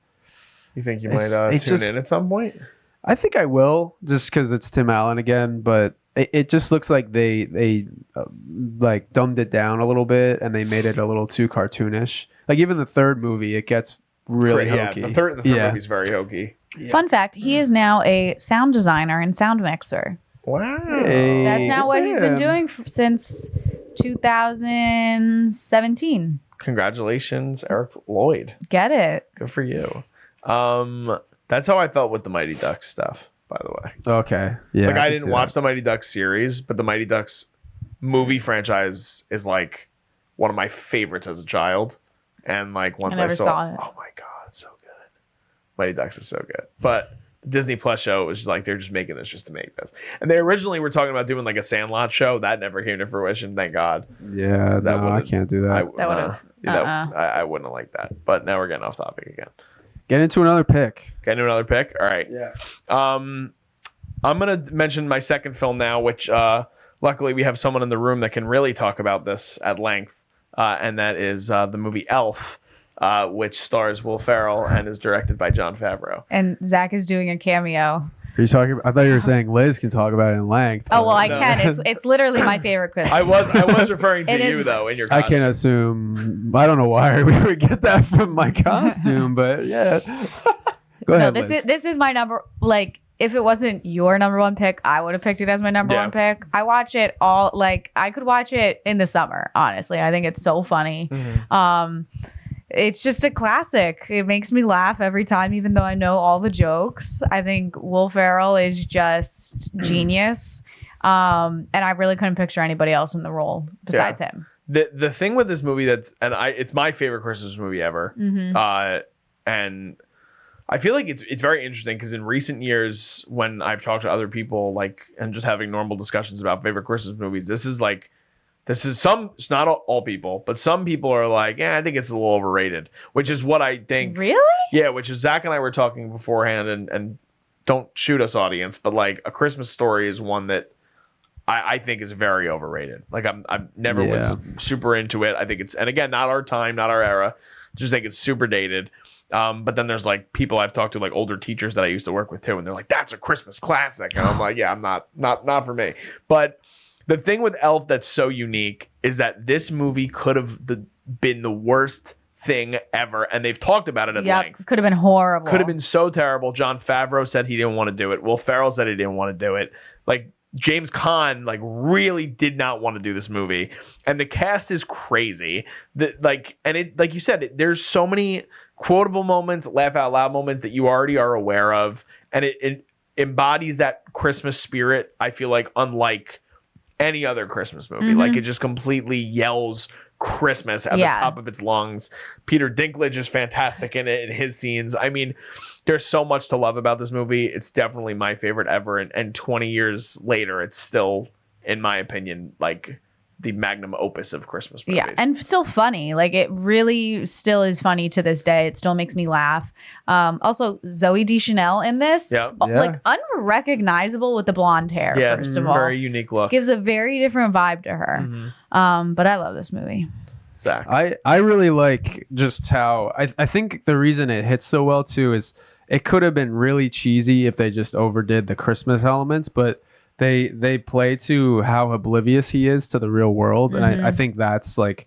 you think you might tune in at some point? I think I will, just because it's Tim Allen again. But it just looks like they like dumbed it down a little bit, and they made it a little too cartoonish. Like even the third movie, it gets really hokey. The third movie is very hokey. Yeah. Fun fact, he is now a sound designer and sound mixer. Wow. Hey. That's now what he's been doing since 2017. Congratulations, Eric Lloyd. Get it. Good for you. That's how I felt with the Mighty Ducks stuff, by the way. Okay. Yeah. Like I didn't watch the Mighty Ducks series, but the Mighty Ducks movie franchise is like one of my favorites as a child. And like once I saw it, oh my God, it's so good. Mighty Ducks is so good. But the Disney Plus show was just like, they're just making this just to make this. And they originally were talking about doing like a Sandlot show. That never came to fruition, thank God. Yeah, no, I can't do that. I wouldn't have liked that. But now we're getting off topic again. Get into another pick. All right. Yeah. I'm going to mention my second film now, which luckily we have someone in the room that can really talk about this at length. And that is the movie Elf. Which stars Will Ferrell and is directed by Jon Favreau. And Zach is doing a cameo. Are you talking? I thought you were saying Liz can talk about it in length. Oh well, I can. It's literally my favorite Christmas. I was referring to you though in your costume. I can assume. I don't know why we would get that from my costume, but yeah. Go ahead. This is my number. Like, if it wasn't your number one pick, I would have picked it as my number one pick. I watch it all. Like, I could watch it in the summer. Honestly, I think it's so funny. Mm-hmm. It's just a classic. It makes me laugh every time, even though I know all the jokes. I think Will Ferrell is just genius. And I really couldn't picture anybody else in the role besides him. The thing with this movie it's my favorite Christmas movie ever. Mm-hmm. And I feel like it's very interesting because in recent years when I've talked to other people and just having normal discussions about favorite Christmas movies, it's not all people, but some people are like, I think it's a little overrated, which is what I think. Really? Yeah, which is Zach and I were talking beforehand, and don't shoot us, audience, but like A Christmas Story is one that I think is very overrated. Like I never was super into it. I think and again, not our time, not our era. Just think it's super dated. But then there's like people I've talked to, like older teachers that I used to work with too, and they're like, that's a Christmas classic. And I'm like, yeah, I'm not for me. But the thing with Elf that's so unique is that this movie could have been the worst thing ever, and they've talked about it at length. Could have been horrible. Could have been so terrible. Jon Favreau said he didn't want to do it. Will Ferrell said he didn't want to do it. Like James Caan really did not want to do this movie, and the cast is crazy. Like you said, there's so many quotable moments, laugh out loud moments that you already are aware of, and it embodies that Christmas spirit. I feel like unlike any other Christmas movie. Mm-hmm. Like it just completely yells Christmas at the top of its lungs. Peter Dinklage is fantastic in it, in his scenes. I mean, there's so much to love about this movie. It's definitely my favorite ever. And 20 years later, it's still, in my opinion, like the magnum opus of Christmas movies. Yeah, and still funny. Like it really still is funny to this day. It still makes me laugh. Also, Zooey Deschanel in this, like unrecognizable with the blonde hair. Yeah, first of all, very unique look. Gives a very different vibe to her. Mm-hmm. But I love this movie. Zach, I really like just how I think the reason it hits so well too is it could have been really cheesy if they just overdid the Christmas elements, but they play to how oblivious he is to the real world. Mm-hmm. And I think that's like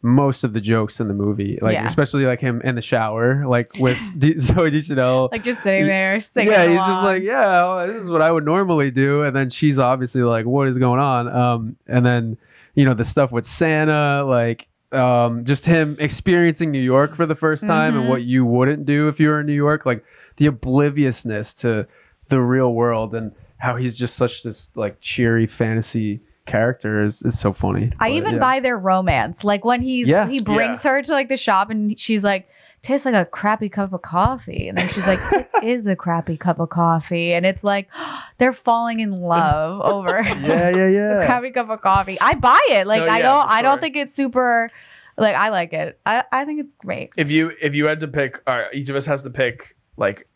most of the jokes in the movie, like especially like him in the shower, like with Zooey Deschanel, like just sitting there singing he's just like, this is what I would normally do. And then she's obviously like, what is going on? And then, the stuff with Santa, like just him experiencing New York for the first time and what you wouldn't do if you were in New York, like the obliviousness to the real world and how he's just such this like cheery fantasy character is so funny. I even buy their romance. Like when he brings her to like the shop and she's like, tastes like a crappy cup of coffee. And then she's like, it is a crappy cup of coffee. And it's like, they're falling in love over a crappy cup of coffee. I buy it. Like I don't think it's super, like I like it. I think it's great. If you had to pick, all right, each of us has to pick like,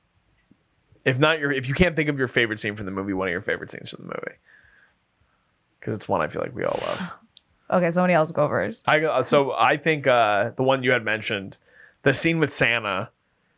if you can't think of your favorite scene from the movie, one of your favorite scenes from the movie, because it's one I feel like we all love. Okay, somebody else go first. I think the one you had mentioned, the scene with Santa,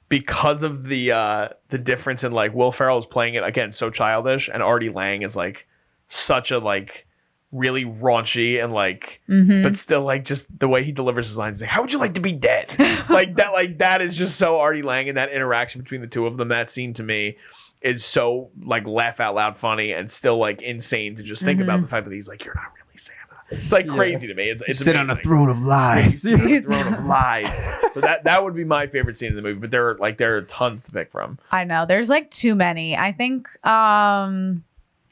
because of the difference in like Will Ferrell is playing it again so childish, and Artie Lang is like such a like really raunchy and like, but still like just the way he delivers his lines, like, how would you like to be dead? like that is just so Artie Lang, and that interaction between the two of them, that scene to me is so like laugh out loud funny and still like insane to just think about the fact that he's like, you're not really Santa. It's like crazy to me. It's sit on a throne of lies. Sit on a throne of lies. So that would be my favorite scene in the movie, but there are tons to pick from. I know there's like too many. I think I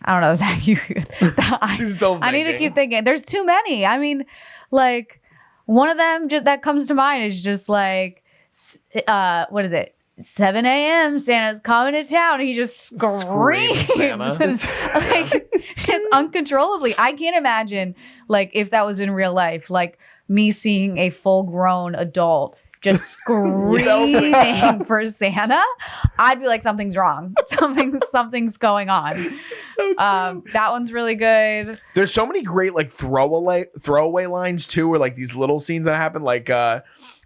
don't know, Zach. She's still thinking. I need to keep thinking. There's too many. I mean, like one of them just that comes to mind is just like, what is it? 7 a.m. Santa's coming to town. He just screams Santa. like just uncontrollably. I can't imagine like if that was in real life, like me seeing a full-grown adult just screaming for Santa. I'd be like, something's wrong. Something's going on. So that one's really good. there's so many great like throwaway lines too, or like these little scenes that happen. Like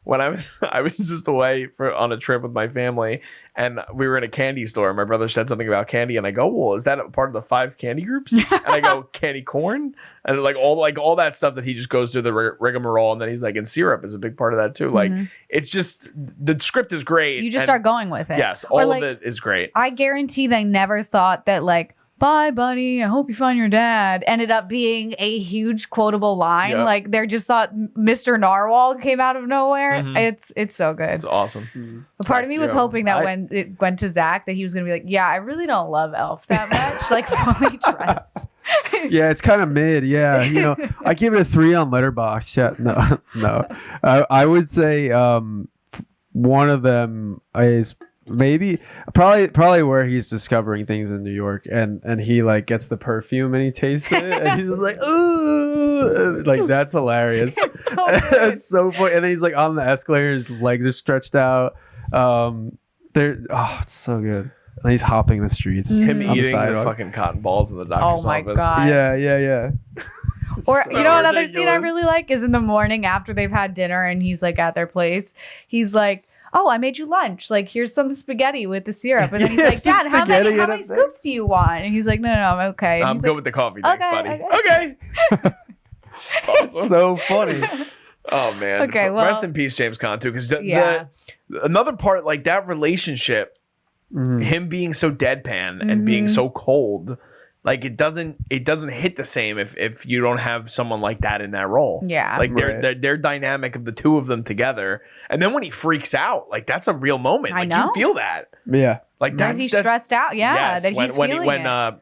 when I was just away on a trip with my family, and we were in a candy store. My brother said something about candy, and I go, "Well, is that a part of the 5 candy groups?" And I go, "Candy corn," and like all that stuff that he just goes through the rigmarole, and then he's like, "And syrup is a big part of that too." Like it's just the script is great. You just start going with it. Yes, all of it is great. I guarantee they never thought that like, "Bye, buddy. I hope you find your dad," ended up being a huge quotable line. Yep. Like they just thought Mr. Narwhal came out of nowhere. It's so good. It's awesome. A part of me was hoping that when it went to Zach, that he was gonna be like, "Yeah, I really don't love Elf that much." Like fully trust. Yeah, it's kind of mid. Yeah, you know, I give it a 3 on Letterboxd. Yeah, no. I would say one of them is probably where he's discovering things in New York, and he like gets the perfume and he tastes it, and he's just like, ooh, like that's hilarious. It's so funny. And then he's like on the escalator, his legs are stretched out. It's so good. And he's hopping the streets. Him on eating the sidewalk. fucking cotton balls in the doctor's Oh my office. God. Yeah. Or So you know another scene I ridiculous. really like is in the morning after they've had dinner and he's like at their place. He's like, "Oh, I made you lunch. Like, here's some spaghetti with the syrup." And then he's like, Some "Dad, how many spaghetti in it. scoops do you want?" And he's like, "No, I'm okay." And I'm he's good like, with the coffee, thanks, okay, buddy. Okay. Awesome. So funny. Oh man. Okay, well- rest in peace, James Caan, too, because Yeah. another part, like that relationship, him being so deadpan and being so cold, like it doesn't hit the same if you don't have someone like that in that role. Yeah. Like Right. their dynamic of the two of them together, and then when he freaks out, like that's a real moment. I Like know. you feel that. Yeah. Like that he's stressed out. Yeah, yes, that he's when feeling it.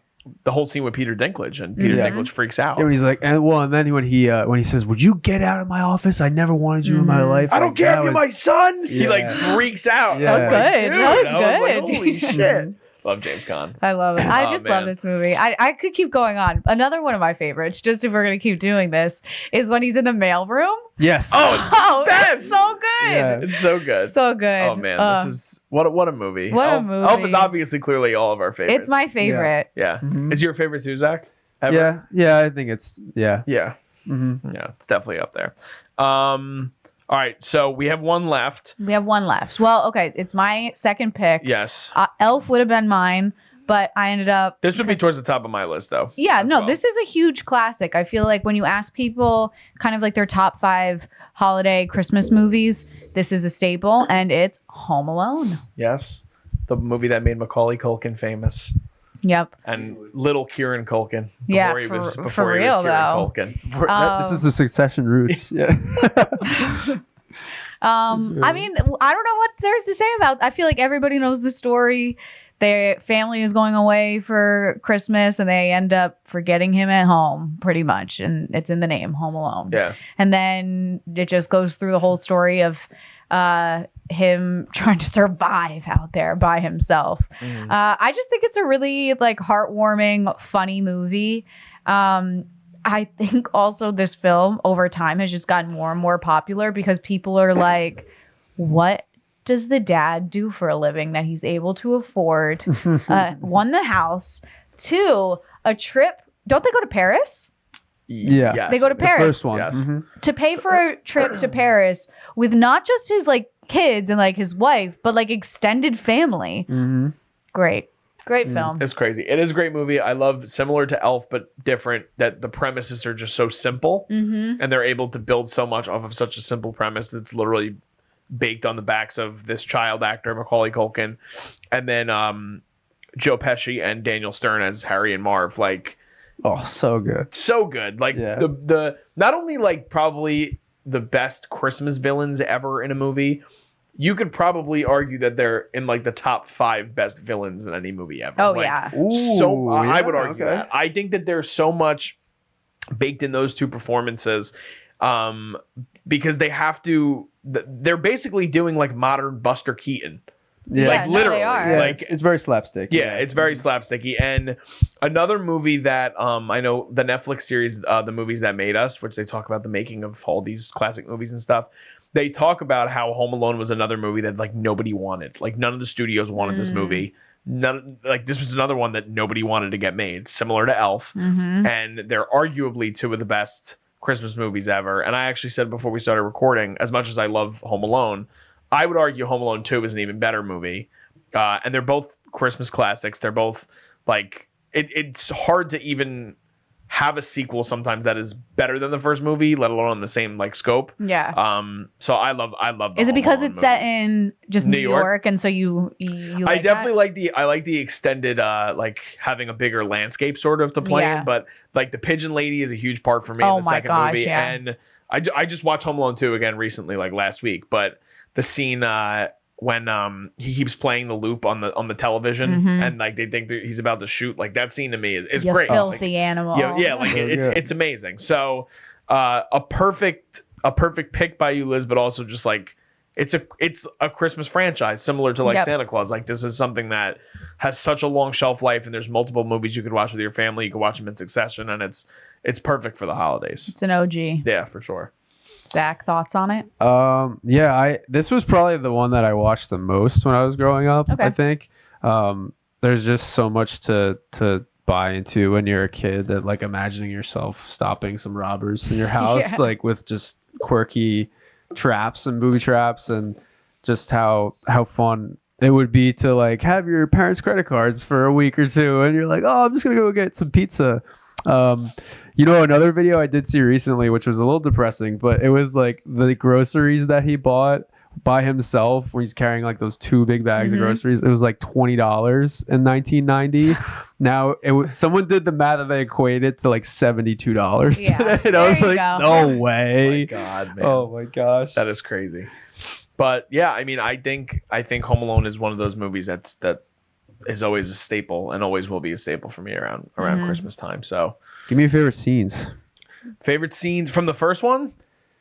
the whole scene with Peter Dinklage and Peter Yeah. Dinklage freaks out. And he's like, and then when he says, "Would you get out of my office? I never wanted you in my life." I don't Like, care that if you're was- my son. He like Yeah. freaks out. That was I like, good. dude, That was I was like, good. holy shit. Love James Caan. I love it. I Oh, just love man. this movie. I could keep going on. Another one of my favorites, just if we're going to keep doing this, is when he's in the mailroom. Yes. Oh, It's so good. Yeah. it's so good. So good. Oh man, this is what a movie. what a Elf, movie. Elf is obviously clearly all of our favorites. It's my favorite. yeah. Mhm. Is your favorite too, Zach? Ever? Yeah. I think it's yeah. Yeah. Yeah. It's definitely up there. All right, so we have one left. We have one left. Well, okay, it's my second pick. Yes. Elf would have been mine, but I ended up. This would be towards the top of my list, though. Yeah, as no, well. this is a huge classic. I feel like when you ask people kind of like their top 5 holiday Christmas movies, this is a staple, and it's Home Alone. Yes. The movie that made Macaulay Culkin famous. Yep. And little Kieran Culkin. Yeah, Before for he was real, Kieran though. Culkin. This is the Succession roots. Yeah. I mean, I don't know what there's to say about. I feel like everybody knows the story. Their family is going away for Christmas, and they end up forgetting him at home, pretty much, and it's in the name, Home Alone. Yeah. And then it just goes through the whole story of him trying to survive out there by himself. I just think it's a really like heartwarming, funny movie. I think also this film over time has just gotten more and more popular because people are like, what does the dad do for a living that he's able to afford? One, the house. 2, a trip. Don't they go to Paris? Yeah. Yes. They go to The Paris. first one. Yes. Mhm. To pay for a trip to Paris with not just his like kids and like his wife, but like extended family. Great film. It's crazy. It is a great movie. I love, similar to Elf, but different, that the premises are just so simple and they're able to build so much off of such a simple premise that's literally baked on the backs of this child actor, Macaulay Culkin, and then Joe Pesci and Daniel Stern as Harry and Marv. Like, Oh, so good. so good. Like Yeah. the not only like probably the best Christmas villains ever in a movie, you could probably argue that they're in like the top 5 best villains in any movie ever. Oh, Like, yeah. So I would yeah, argue okay. that. I think that there's so much baked in those two performances. because they have to. They're basically doing like modern Buster Keaton. Yeah, like literally. they are. Yeah, Like it's very slapstick. yeah, it's very slapsticky. And another movie that I know, the Netflix series, The Movies That Made Us, which they talk about the making of all these classic movies and stuff. They talk about how Home Alone was another movie that like nobody wanted. Like none of the studios wanted this movie. This was another one that nobody wanted to get made, similar to Elf. And they're arguably two of the best Christmas movies ever. And I actually said before we started recording, as much as I love Home Alone, I would argue Home Alone 2 is an even better movie. And they're both Christmas classics. They're both like, it's hard to even have a sequel sometimes that is better than the first movie, let alone the same like scope. Yeah. So I love the Is it Home because Alone it's set movies. in just New York, and so you like I definitely that? like the extended like having a bigger landscape sort of to play in, but like the Pigeon Lady is a huge part for me in the second movie. Yeah. And I just watched Home Alone 2 again recently, like last week, but the scene when he keeps playing the loop on the television and like they think that he's about to shoot, like that scene to me is You great. filthy like, animal. yeah, like it's amazing. So a perfect pick by you, Liz, but also just like it's a Christmas franchise similar to like Santa Claus. Like this is something that has such a long shelf life, and there's multiple movies you could watch with your family. You can watch them in succession, and it's perfect for the holidays. It's an OG. Yeah, for sure. Zach, thoughts on it? This was probably the one that I watched the most when I was growing up. Okay. I think there's just so much to buy into when you're a kid, that like imagining yourself stopping some robbers in your house, like with just quirky traps and booby traps, and just how fun it would be to like have your parents' credit cards for a week or two, and you're like, oh, I'm just gonna go get some pizza. Another video I did see recently, which was a little depressing, but it was like the groceries that he bought by himself when he's carrying like those 2 big bags of groceries. It was like $20 in 1990. Now someone did the math and they equated to like $72 today. And I was like, no way. Oh my God, man. Oh my gosh. That is crazy. But yeah, I mean, I think Home Alone is one of those movies that is always a staple and always will be a staple for me around Christmas time. So give me your favorite scenes. Favorite scenes from the first one?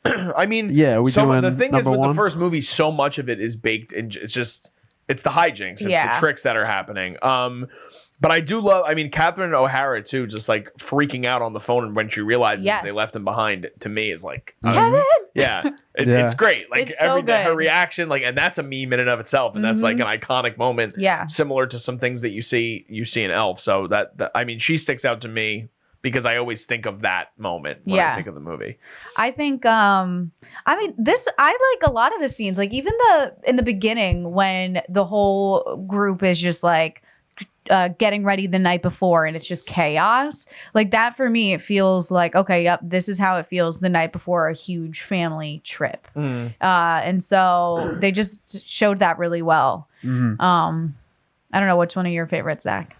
I mean, the thing is with the first movie, so much of it is baked in. It's the hijinks. It's the tricks that are happening. But I do love, Catherine O'Hara too, just like freaking out on the phone when she realizes they left him behind, to me is like, Kevin? It's great. Like it's so good. Her reaction, like, and that's a meme in and of itself. And that's like an iconic moment. Yeah. Similar to some things that you see in Elf. So that she sticks out to me because I always think of that moment when I think of the movie. I think, I like a lot of the scenes, like even in the beginning when the whole group is just like, getting ready the night before and it's just chaos, like that for me, it feels like, okay, yep, this is how it feels the night before a huge family trip. And so they just showed that really well. I don't know, which one of your favorites, Zach?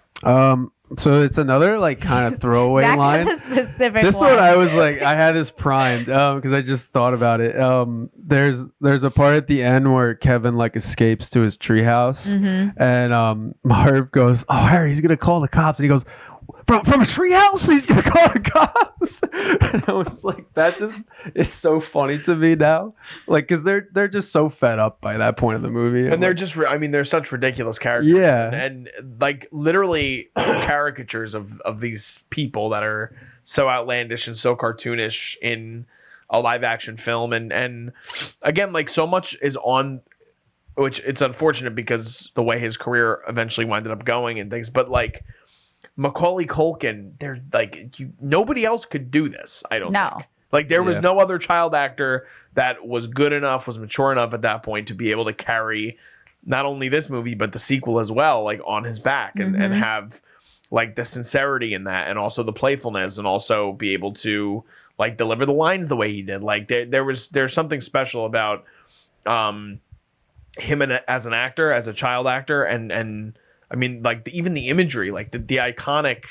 So it's another like kind of throwaway Zach line. has a specific this one. one I was like, I had this primed because I just thought about it. There's a part at the end where Kevin like escapes to his treehouse, and Marv goes, "Oh, Harry, he's gonna call the cops," and he goes, From a treehouse, he's gonna call the cops. And I was like, that just is so funny to me now, like because they're just so fed up by that point in the movie, and they're just, they're such ridiculous characters, and like literally caricatures of these people that are so outlandish and so cartoonish in a live action film, and again, like so much is on. Which it's unfortunate because the way his career eventually winded up going and things, but like Macaulay Culkin, they're like nobody else could do this. I don't think. Like there was no other child actor that was good enough, was mature enough at that point to be able to carry not only this movie but the sequel as well, like on his back and have like the sincerity in that, and also the playfulness, and also be able to like deliver the lines the way he did. Like there's something special about him as an actor, as a child actor, and I mean, like even the imagery, like the iconic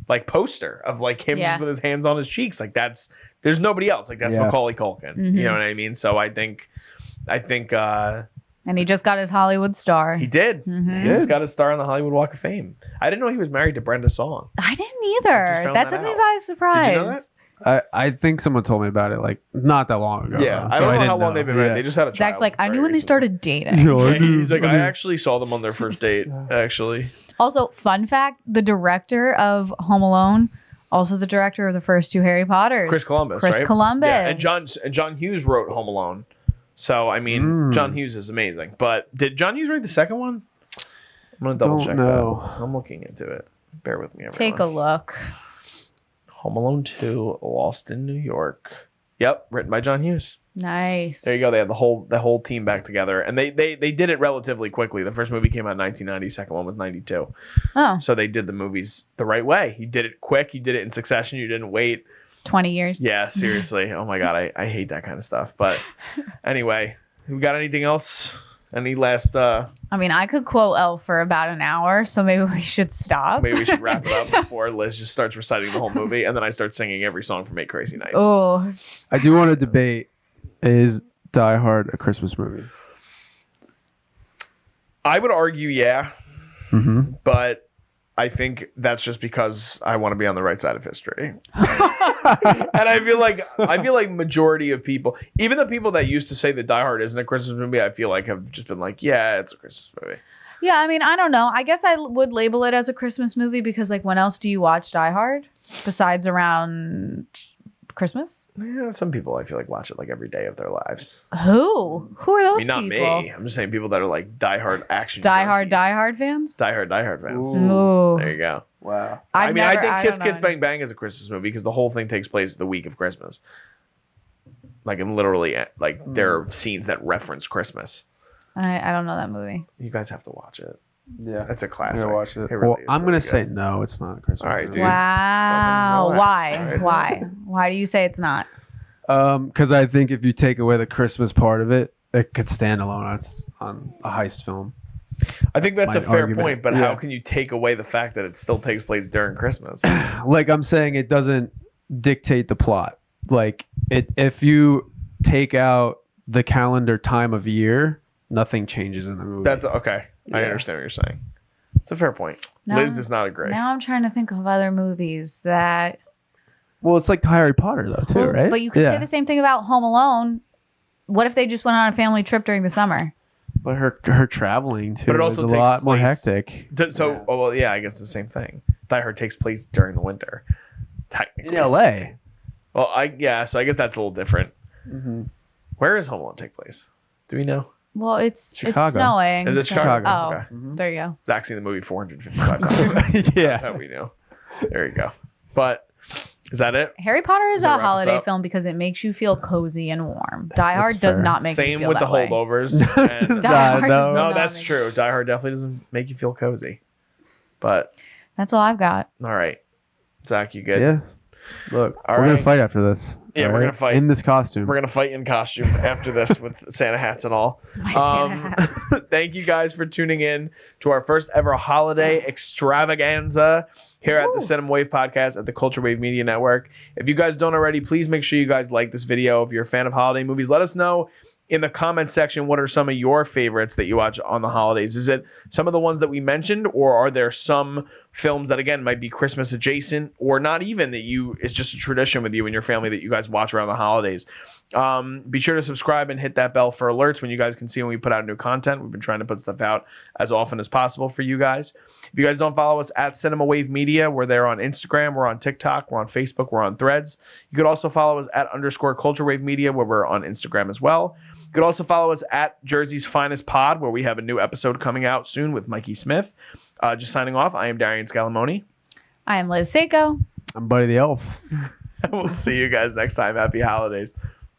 like poster of like him just with his hands on his cheeks, like there's nobody else. Like that's Macaulay Culkin. You know what I mean? So I think and he just got his Hollywood star. He did. He just got a star on the Hollywood Walk of Fame. I didn't know he was married to Brenda Song. I didn't either. That took me by surprise. Did you know that? I think someone told me about it like not that long ago. Yeah, I don't know how long they've been married. They just had a child. Zach's like, I knew when they started dating. Yeah, he's like, I actually saw them on their first date. Actually. Also, fun fact: the director of Home Alone, also the director of the first 2 Harry Potters, Chris Columbus. Chris right? Columbus. Yeah, and John Hughes wrote Home Alone. So I mean, John Hughes is amazing. But did John Hughes write the second one? I'm gonna double check that. I'm looking into it. Bear with me, everyone. Take a look. Home Alone 2, Lost in New York. Yep, written by John Hughes. Nice. There you go. They have the whole team back together, and they did it relatively quickly. The first movie came out in 1990. Second one was 92. Oh, so they did the movies the right way. You did it quick. You did it in succession. You didn't wait 20 years. Yeah, seriously. Oh my god, I hate that kind of stuff. But anyway, we got anything else? Any last? I mean, I could quote Elle for about an hour, so maybe we should stop. Maybe we should wrap it up before Liz just starts reciting the whole movie, and then I start singing every song from 8 Crazy Nights. Oh, I do want to debate: is Die Hard a Christmas movie? I would argue, yeah, but I think that's just because I want to be on the right side of history. And I feel like majority of people, even the people that used to say that Die Hard isn't a Christmas movie, I feel like have just been like, yeah, it's a Christmas movie. Yeah, I mean, I don't know. I guess I would label it as a Christmas movie because, like, when else do you watch Die Hard besides around Christmas? Yeah, some people I feel like watch it like every day of their lives. Who are those I mean, not people? me. I'm just saying people that are like Die Hard action. Die Hard fans? Die Hard fans. Ooh. There you go. Wow. I think Kiss Kiss Bang Bang is a Christmas movie because the whole thing takes place the week of Christmas. Like, and literally, like, there are scenes that reference Christmas. I don't know that movie. You guys have to watch it. Yeah. It's a classic. I'm watch it. Really well, I'm really going to say good. no, it's not a Christmas All right, movie. dude. Wow. Fucking Why? Why do you say it's not? Because I think if you take away the Christmas part of it, it could stand alone on a heist film. I think that's a my fair argument. point, but Yeah. how can you take away the fact that it still takes place during Christmas? Like I'm saying, it doesn't dictate the plot. Like if you take out the calendar time of year, nothing changes in the movie. That's okay. I understand what you're saying. It's a fair point. Liz does not agree. Now I'm trying to think of other movies that... Well, it's like Harry Potter though too, right? But you could say the same thing about Home Alone. What if they just went on a family trip during the summer? But her traveling too But it also is a takes lot more place- hectic. So, well, yeah, I guess the same thing. Die Hard takes place during the winter, technically. In LA. Well, so I guess that's a little different. Where does Home Alone take place? Do we know? Well, it's Chicago. snowing. Is it so- Chicago? Oh, Okay. there you go. Zach's seen the movie 455 times. Yeah. That's how we know. There you go. But is that it? Harry Potter is Does that a wrap us holiday up? film because it makes you feel cozy and warm. Die That's Hard does fair. not make Same you feel with that the way. holdovers. Does And- Die not, Hard no. does no, not that's make- true. Die Hard definitely doesn't make you feel cozy. But That's all I've got. all right, Zach, you good? Yeah. Look, All we're right. gonna fight after this. Yeah, all we're gonna fight. in this costume. We're gonna fight in costume after this with Santa hats and all. My Santa hat. Thank you guys for tuning in to our first ever holiday extravaganza here at the Cinema Wave Podcast at the Culture Wave Media Network. If you guys don't already, please make sure you guys like this video. If you're a fan of holiday movies, let us know in the comment section what are some of your favorites that you watch on the holidays. Is it some of the ones that we mentioned, or are there some films that again might be Christmas adjacent, or not even that it's just a tradition with you and your family that you guys watch around the holidays? Be sure to subscribe and hit that bell for alerts when you guys can see when we put out new content. We've been trying to put stuff out as often as possible for you guys. If you guys don't follow us at Cinema Wave Media, we're there on Instagram, we're on TikTok, we're on Facebook, we're on Threads. You could also follow us at _Culture Wave Media, where we're on Instagram as well. You could also follow us at Jersey's Finest Pod, where we have a new episode coming out soon with Mikey Smith. Just signing off, I am Darian Scalamoni. I am Liz Seiko. I'm Buddy the Elf. We'll see you guys next time. Happy holidays.